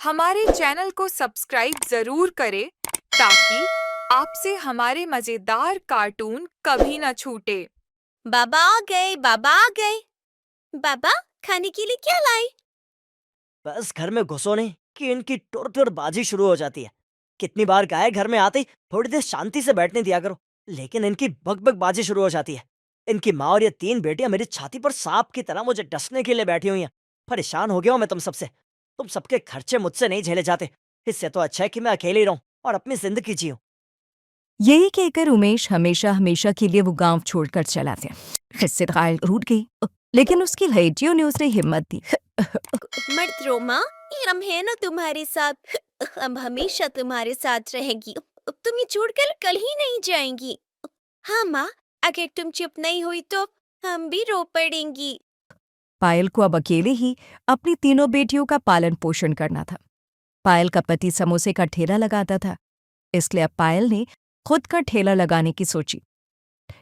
हमारे चैनल को सब्सक्राइब जरूर करें ताकि आपसे हमारे मजेदार कार्टून कभी न छूटे। बाबा आ गए, बाबा आ गए। बाबा, खाने के लिए क्या लाई? बस घर में घुसो नहीं कि इनकी टुर बाजी शुरू हो जाती है। कितनी बार कहा है घर में आते ही थोड़ी देर शांति से बैठने दिया करो, लेकिन इनकी बक बाजी शुरू हो जाती है। इनकी माँ और ये तीन बेटियां मेरी छाती पर सांप की तरह मुझे डसने के लिए बैठी हुई हैं। परेशान हो गया हूं मैं तुम सबसे। तुम सबके खर्चे मुझसे नहीं झेले जाते। इससे तो अच्छा है कि मैं अकेले ही रहूं और अपनी जिंदगी जीऊं। यही कहकर उमेश हमेशा हमेशा के लिए वो गांव छोड़कर चला गया। इससे घायल रूठ गई, लेकिन उसकी लड़कियों ने उसे हिम्मत दी। मत रो माँ, ये हम है ना तुम्हारे साथ। हम हमेशा तुम्हारे साथ रहेगी। तुम ये छोड़कर कल ही नहीं जाएंगी। हाँ माँ, अगर तुम चुप नहीं हुई तो हम भी रो पड़ेंगी। पायल को अब अकेले ही अपनी तीनों बेटियों का पालन पोषण करना था। पायल का पति समोसे का ठेला लगाता था, इसलिए अब पायल ने खुद का ठेला लगाने की सोची।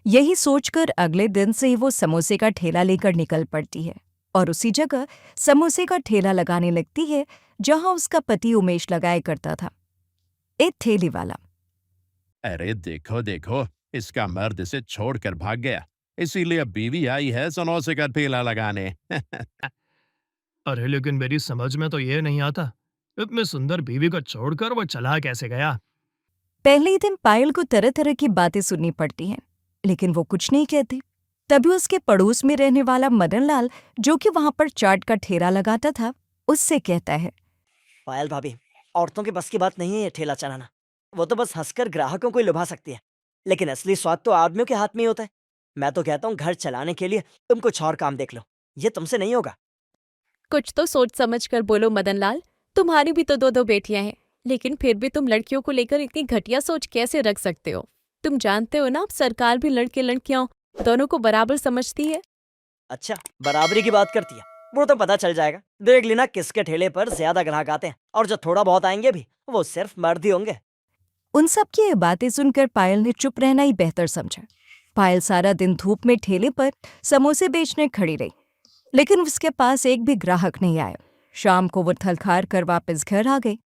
यही सोचकर अगले दिन से ही वो समोसे का ठेला लेकर निकल पड़ती है और उसी जगह समोसे का ठेला लगाने लगती है जहां उसका पति उमेश लगाया करता था, एक ठेली वाला। अरे देखो देखो, इसका मर्द इसे छोड़कर भाग गया, इसीलिए बीवी आई है समोसे का ठेला लगाने। अरे लेकिन मेरी समझ में तो ये नहीं आता, इतनी सुंदर बीवी को छोड़कर वो चला कैसे गया? पहले ही दिन पायल को तरह तरह की बातें सुननी पड़ती हैं, लेकिन वो कुछ नहीं कहती। तभी उसके पड़ोस में रहने वाला मदनलाल, जो कि वहां पर चाट का ठेला लगाता था, उससे कहता है, पायल भाभी, औरतों के बस की बात नहीं है ये ठेला चलाना। वो तो बस हंसकर ग्राहकों को ही लुभा सकती है, लेकिन असली स्वाद तो आदमियों के हाथ में ही होता है। मैं तो कहता हूँ घर चलाने के लिए तुम कुछ और काम देख लो, ये तुमसे नहीं होगा। कुछ तो सोच समझ कर बोलो मदनलाल, तुम्हारी भी तो दो दो बेटियां हैं, लेकिन फिर भी तुम लड़कियों को लेकर इतनी घटिया सोच कैसे रख सकते हो? तुम जानते हो ना, अब सरकार भी लड़के लड़कियां दोनों को बराबर समझती है। अच्छा, बराबरी की बात करती है, वो तो पता चल जाएगा। देख लेना किसके ठेले पर ज्यादा ग्राहक आते हैं, और जो थोड़ा बहुत आएंगे भी वो सिर्फ मर्द ही होंगे। उन सब की ये बातें सुनकर पायल ने चुप रहना ही बेहतर समझा। पायल सारा दिन धूप में ठेले पर समोसे बेचने खड़ी रही, लेकिन उसके पास एक भी ग्राहक नहीं आया। शाम को वो थलखार कर वापस घर आ गई।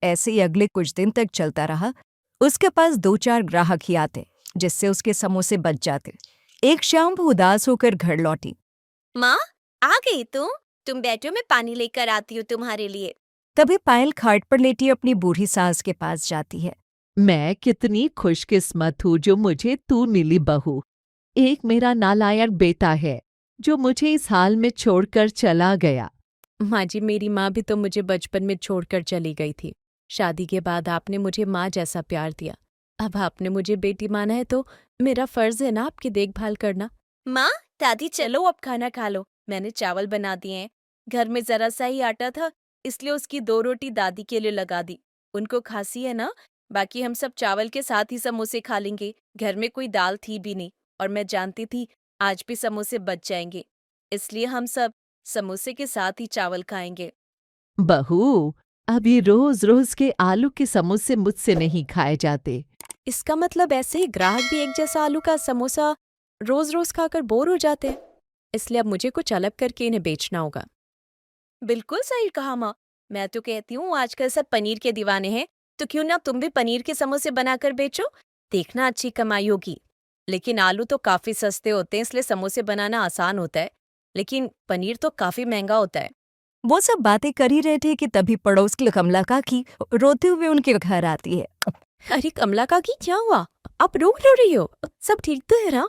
ऐसे ही अगले कुछ दिन तक चलता रहा। उसके पास 2-4 ग्राहक ही आते, जिससे उसके समोसे बच जाते। एक शाम वो उदास होकर घर लौटी। माँ, आ गई तुम बैठो, मैं पानी लेकर आती हूँ तुम्हारे लिए। तभी पायल खाट पर लेटी अपनी बूढ़ी सास के पास जाती है। मैं कितनी खुशकिस्मत हूँ जो मुझे तू मिली बहू। एक मेरा नालायक बेटा है जो मुझे इस हाल में छोड़कर चला गया। माँ जी, मेरी माँ भी तो मुझे बचपन में छोड़कर चली गई थी। शादी के बाद आपने मुझे माँ जैसा प्यार दिया। अब आपने मुझे बेटी माना है तो मेरा फर्ज है ना आपकी देखभाल करना। माँ, दादी चलो अब खाना खा लो। मैंने चावल बना दिए हैं। घर में जरा सा ही आटा था, इसलिए उसकी 2 रोटी दादी के लिए लगा दी। उनको खांसी है ना, बाकी हम सब चावल के साथ ही समोसे खा लेंगे। घर में कोई दाल थी भी नहीं और मैं जानती थी आज भी समोसे बच जाएंगे, इसलिए हम सब समोसे के साथ ही चावल खाएंगे। बहू, अभी रोज रोज के आलू के समोसे मुझसे नहीं खाए जाते। इसका मतलब ऐसे ही ग्राहक भी एक जैसा आलू का समोसा रोज रोज खाकर बोर हो जाते हैं, इसलिए अब मुझे कुछ अलग करके इन्हें बेचना होगा। बिल्कुल सही कहा माँ। मैं तो कहती हूँ आजकल सब पनीर के दीवाने हैं, तो क्यों ना तुम भी पनीर के समोसे बनाकर बेचो। देखना अच्छी कमाई होगी। लेकिन आलू तो काफी सस्ते होते हैं, इसलिए समोसे बनाना आसान होता है, लेकिन पनीर तो काफी महंगा होता है। वो सब बातें कर ही रहे थे कि तभी पड़ोस की कमला काकी रोते हुए उनके घर आती है। अरे कमला काकी, क्या हुआ? आप रो क्यों रही हो? सब ठीक तो है ना?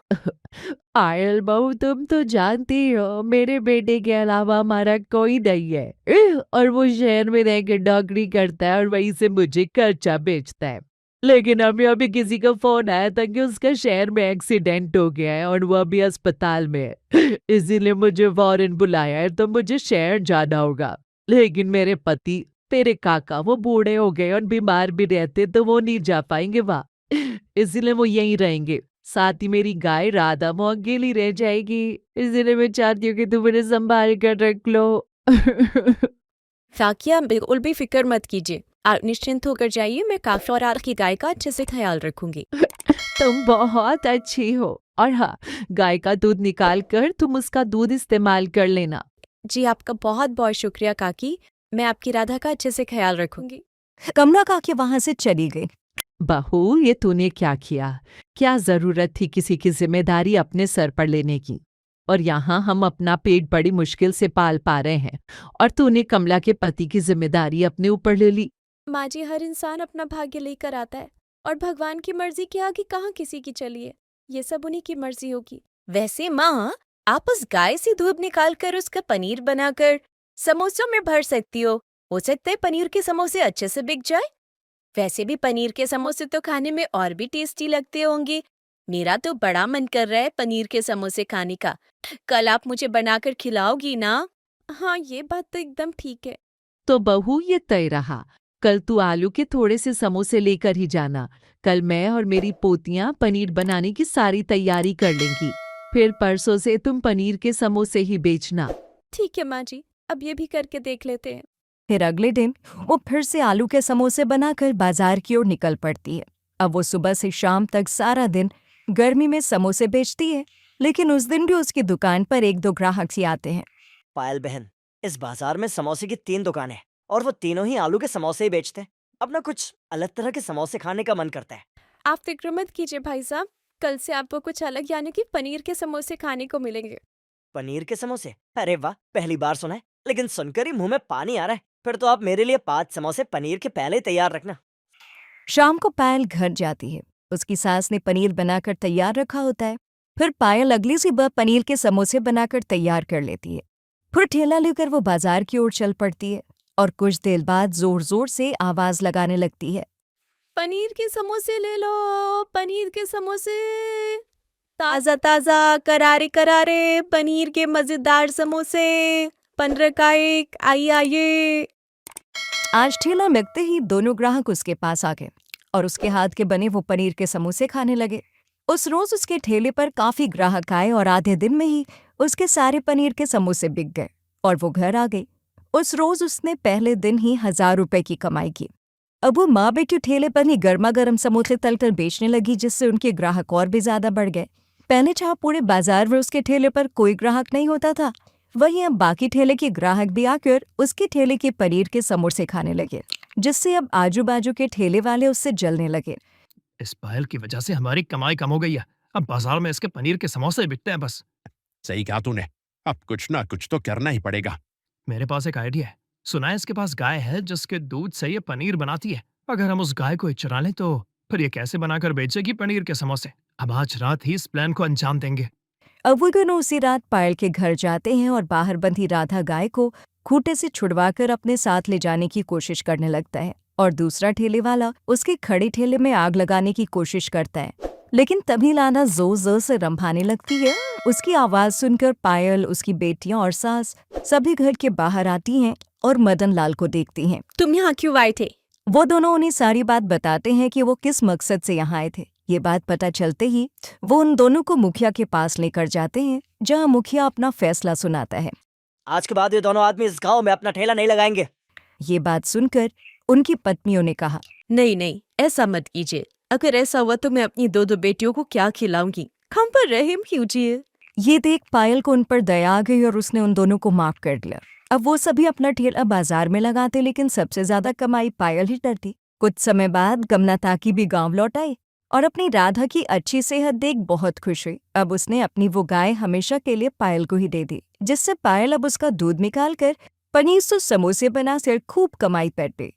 पायल बहू, तुम तो जानती हो मेरे बेटे के अलावा हमारा कोई नहीं है। और वो शहर में रहकर नौकरी करता है और वहीं से मुझे खर्चा बेचता है। लेकिन अभी अभी किसी का फोन आया था कि उसका शहर में एक्सीडेंट हो गया है और वो अभी अस्पताल में है। इसीलिए मुझे फौरन बुलाया है, तो मुझे शहर जाना होगा। लेकिन मेरे पति, तेरे काका, वो बूढ़े हो गए और बीमार भी रहते, तो वो नहीं जा पाएंगे वहाँ। इसीलिए वो यहीं रहेंगे। साथ ही मेरी गाय राधा, वो अकेली रह जाएगी। इसीलिए मैं चाहती हूँ कि तुम उन्हें संभाल कर रख लो। काकी, आप बिल्कुल भी फिक्र मत कीजिए, आप निश्चिंत होकर जाइए। मैं काफी और आपकी गाय का अच्छे से ख्याल रखूंगी। तुम बहुत अच्छी हो। और हाँ, गाय का दूध निकाल कर तुम उसका दूध इस्तेमाल कर लेना। जी, आपका बहुत बहुत शुक्रिया काकी। मैं आपकी राधा का अच्छे से ख्याल रखूंगी। कमला काकी वहां से चली गई। बहू, ये तूने क्या किया? क्या जरूरत थी किसी की जिम्मेदारी अपने सर पर लेने की? और यहाँ हम अपना पेट बड़ी मुश्किल से पाल पा रहे हैं और तूने कमला के पति की जिम्मेदारी अपने ऊपर ले ली। माँ जी, हर इंसान अपना भाग्य लेकर आता है और भगवान की मर्जी के आगे कहाँ किसी की चलिए। ये सब उन्हीं की मर्जी होगी। वैसे माँ, आप उस गाय से दूध निकाल कर उसका पनीर बनाकर समोसों में भर सकती हो सकता है पनीर के समोसे अच्छे से बिक जाए। वैसे भी पनीर के समोसे तो खाने में और भी टेस्टी लगते होंगे। मेरा तो बड़ा मन कर रहा है पनीर के समोसे खाने का। कल आप मुझे बनाकर खिलाओगी ना? हाँ, ये बात तो एकदम ठीक है। तो बहू, ये तय रहा। कल तू आलू के थोड़े से समोसे लेकर ही जाना। कल मैं और मेरी पोतियां पनीर बनाने की सारी तैयारी कर लेंगी। फिर परसों से तुम पनीर के समोसे ही बेचना। ठीक है माँ जी, अब ये भी करके देख लेते हैं। फिर अगले दिन वो फिर से आलू के समोसे बनाकर बाजार की ओर निकल पड़ती है। अब वो सुबह से शाम तक सारा दिन गर्मी में समोसे बेचती है, लेकिन उस दिन भी उसकी दुकान पर 1-2 ग्राहक ही आते हैं। पायल बहन, इस बाजार में समोसे की 3 दुकानें हैं और वो तीनों ही आलू के समोसे ही बेचते हैं। अपना कुछ अलग तरह के समोसे खाने का मन करता है। आप फिक्र मत कीजिए भाई साहब, कल से आपको कुछ अलग यानी कि पनीर के समोसे खाने को मिलेंगे। पनीर के समोसे? अरे वाह, पहली बार सुना है, लेकिन सुनकर ही मुंह में पानी आ रहा है। फिर तो आप मेरे लिए 5 समोसे पनीर के पहले ही तैयार रखना। शाम को पायल घर जाती है। उसकी सास ने पनीर बनाकर तैयार रखा होता है। फिर पायल अगली सुबह पनीर के समोसे बनाकर तैयार कर लेती है। फिर ठेला लेकर वो बाजार की ओर चल पड़ती है और कुछ देर बाद जोर जोर से आवाज लगाने लगती है। पनीर के समोसे ले लो, पनीर के समोसे, ताजा ताजा, करारे करारे, पनीर के मजेदार समोसे, 15 का एक, आइए आइए। आज ठेला लगते ही दोनों ग्राहक उसके पास आ गए और उसके हाथ के बने वो पनीर के समोसे खाने लगे। उस रोज उसके ठेले पर काफी ग्राहक आए और आधे दिन में ही उसके सारे पनीर के समोसे बिक गए और वो घर आ गई। उस रोज उसने पहले दिन ही 1000 रुपए की कमाई की। अब वो माँ बेटी ठेले पर ही गर्मा गर्म समोसे तलकर बेचने लगी, जिससे उनके ग्राहक और भी ज्यादा बढ़ गए। पहले जहाँ पूरे बाजार में उसके ठेले पर कोई ग्राहक नहीं होता था, वहीं अब बाकी ठेले के ग्राहक भी आकर उसके ठेले के पनीर के समोसे खाने लगे, जिससे अब आजू बाजू के ठेले वाले उससे जलने लगे। इस पायल की वजह से हमारी कमाई कम हो गई है। अब बाजार में इसके पनीर के समोसे बिकते हैं बस। सही कहा तूने, अब कुछ ना कुछ तो करना ही पड़ेगा। मेरे पास एक आइडिया है। सुना है इसके पास गाय है जिसके दूध से ये पनीर बनाती है। अगर हम उस गाय को ही चुरा लें तो फिर ये कैसे बनाकर बेचेगी पनीर के समोसे। अब आज रात ही इस प्लान को अंजाम देंगे। अब वो दोनों उसी रात पायल के घर जाते हैं और बाहर बंधी राधा गाय को खूंटे से छुड़वाकर अपने साथ ले जाने की कोशिश करने लगता है और दूसरा ठेले वाला उसके खड़े ठेले में आग लगाने की कोशिश करता है। लेकिन तभी राधा जोर जोर से रंभाने लगती है। उसकी आवाज सुनकर पायल, उसकी बेटियां और सास सभी घर के बाहर आती हैं और मदन लाल को देखती हैं। तुम यहाँ क्यों आए थे? वो दोनों उन्हें सारी बात बताते हैं कि वो किस मकसद से यहाँ आए थे। ये बात पता चलते ही वो उन दोनों को मुखिया के पास लेकर जाते हैं, जहाँ मुखिया अपना फैसला सुनाता है। आज के बाद ये दोनों आदमी इस गांव में अपना ठेला नहीं लगाएंगे। ये बात सुनकर उनकी पत्नियों ने कहा, नहीं नहीं, ऐसा मत कीजिए। अगर ऐसा हुआ तो मैं अपनी 2 बेटियों को क्या खिलाऊंगी। हम पर रहम कीजिए। ये देख पायल को उन पर दया आ गई और उसने उन दोनों को माफ कर दिया। अब वो सभी अपना ठेला बाजार में लगाते, लेकिन सबसे ज्यादा कमाई पायल ही करती। कुछ समय बाद गमना ताकी भी गांव लौट आई और अपनी राधा की अच्छी सेहत देख बहुत खुश हुई। अब उसने अपनी वो गाय हमेशा के लिए पायल को ही दे दी, जिससे पायल अब उसका दूध निकाल कर पनीर से समोसे बना कर खूब कमाई कर दी।